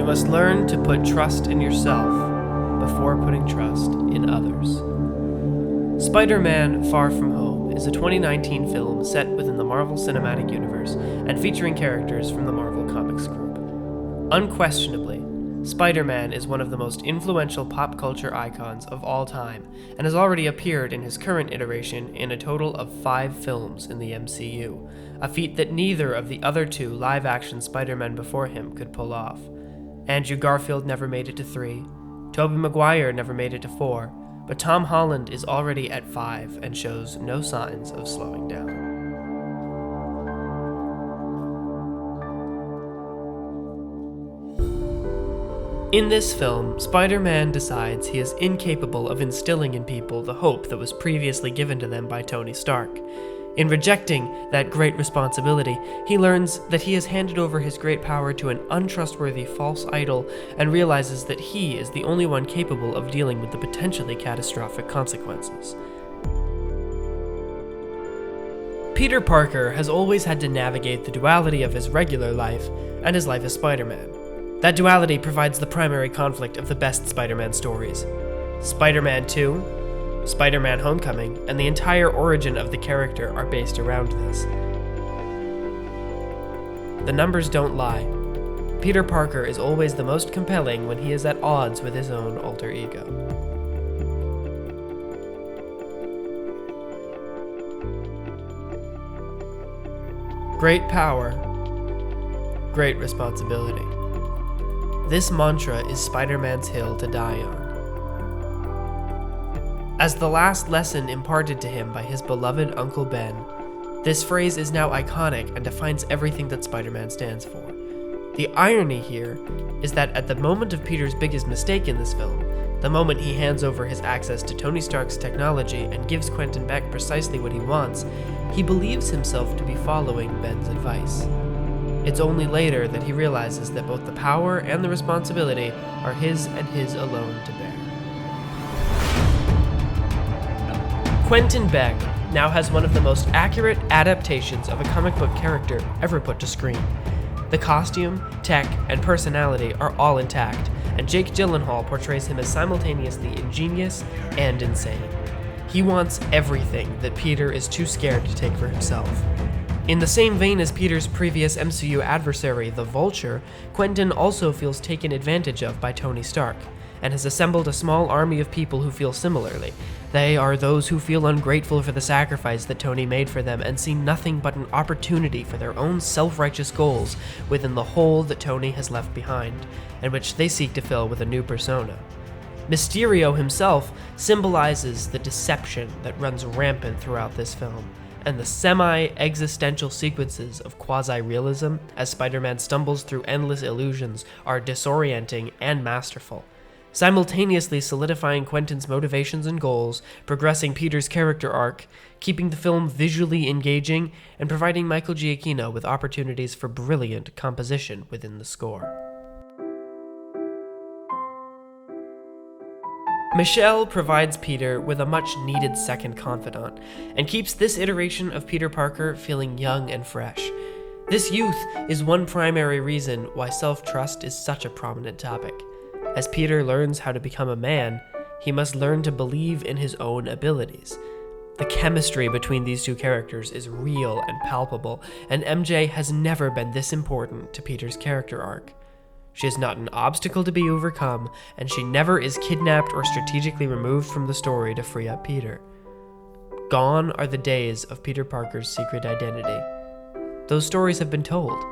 must learn to put trust in yourself before putting trust in others. Spider-Man: Far From Home is a 2019 film set within the Marvel Cinematic Universe and featuring characters from the Marvel Comics group. Unquestionably, Spider-Man is one of the most influential pop culture icons of all time, and has already appeared in his current iteration in a total of 5 films in the MCU, a feat that neither of the other 2 live-action Spider-Men before him could pull off. Andrew Garfield never made it to 3, Tobey Maguire never made it to 4, but Tom Holland is already at 5 and shows no signs of slowing down. In this film, Spider-Man decides he is incapable of instilling in people the hope that was previously given to them by Tony Stark. In rejecting that great responsibility, he learns that he has handed over his great power to an untrustworthy false idol and realizes that he is the only one capable of dealing with the potentially catastrophic consequences. Peter Parker has always had to navigate the duality of his regular life and his life as Spider-Man. That duality provides the primary conflict of the best Spider-Man stories. Spider-Man 2, Spider-Man: Homecoming, and the entire origin of the character are based around this. The numbers don't lie. Peter Parker is always the most compelling when he is at odds with his own alter ego. Great power, great responsibility. This mantra is Spider-Man's hill to die on. As the last lesson imparted to him by his beloved Uncle Ben, this phrase is now iconic and defines everything that Spider-Man stands for. The irony here is that at the moment of Peter's biggest mistake in this film, the moment he hands over his access to Tony Stark's technology and gives Quentin Beck precisely what he wants, he believes himself to be following Ben's advice. It's only later that he realizes that both the power and the responsibility are his and his alone to bear. Quentin Beck now has one of the most accurate adaptations of a comic book character ever put to screen. The costume, tech, and personality are all intact, and Jake Gyllenhaal portrays him as simultaneously ingenious and insane. He wants everything that Peter is too scared to take for himself. In the same vein as Peter's previous MCU adversary, the Vulture, Quentin also feels taken advantage of by Tony Stark, and has assembled a small army of people who feel similarly. They are those who feel ungrateful for the sacrifice that Tony made for them and see nothing but an opportunity for their own self-righteous goals within the hole that Tony has left behind, and which they seek to fill with a new persona. Mysterio himself symbolizes the deception that runs rampant throughout this film, and the semi-existential sequences of quasi-realism as Spider-Man stumbles through endless illusions are disorienting and masterful, simultaneously solidifying Quentin's motivations and goals, progressing Peter's character arc, keeping the film visually engaging, and providing Michael Giacchino with opportunities for brilliant composition within the score. Michelle provides Peter with a much-needed second confidant, and keeps this iteration of Peter Parker feeling young and fresh. This youth is one primary reason why self-trust is such a prominent topic. As Peter learns how to become a man, he must learn to believe in his own abilities. The chemistry between these two characters is real and palpable, and MJ has never been this important to Peter's character arc. She is not an obstacle to be overcome, and she never is kidnapped or strategically removed from the story to free up Peter. Gone are the days of Peter Parker's secret identity. Those stories have been told.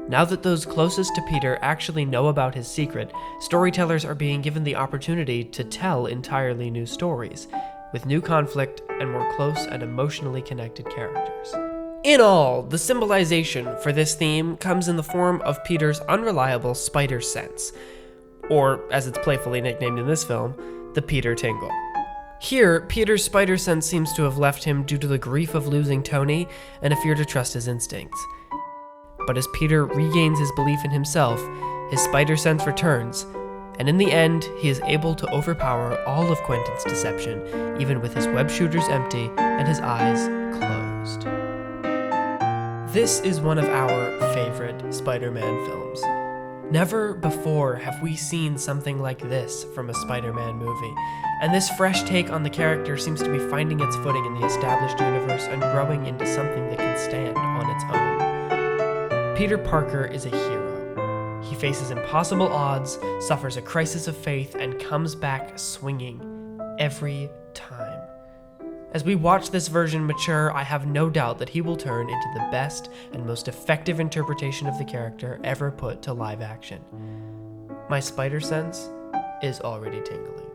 Now that those closest to Peter actually know about his secret, storytellers are being given the opportunity to tell entirely new stories, with new conflict and more close and emotionally connected characters. In all, the symbolization for this theme comes in the form of Peter's unreliable spider sense, or, as it's playfully nicknamed in this film, the Peter Tingle. Here, Peter's spider sense seems to have left him due to the grief of losing Tony and a fear to trust his instincts. But as Peter regains his belief in himself, his spider sense returns, and in the end, he is able to overpower all of Quentin's deception, even with his web shooters empty and his eyes closed. This is one of our favorite Spider-Man films. Never before have we seen something like this from a Spider-Man movie, and this fresh take on the character seems to be finding its footing in the established universe and growing into something that can stand on its own. Peter Parker is a hero. He faces impossible odds, suffers a crisis of faith, and comes back swinging every time. As we watch this version mature, I have no doubt that he will turn into the best and most effective interpretation of the character ever put to live action. My spider sense is already tingling.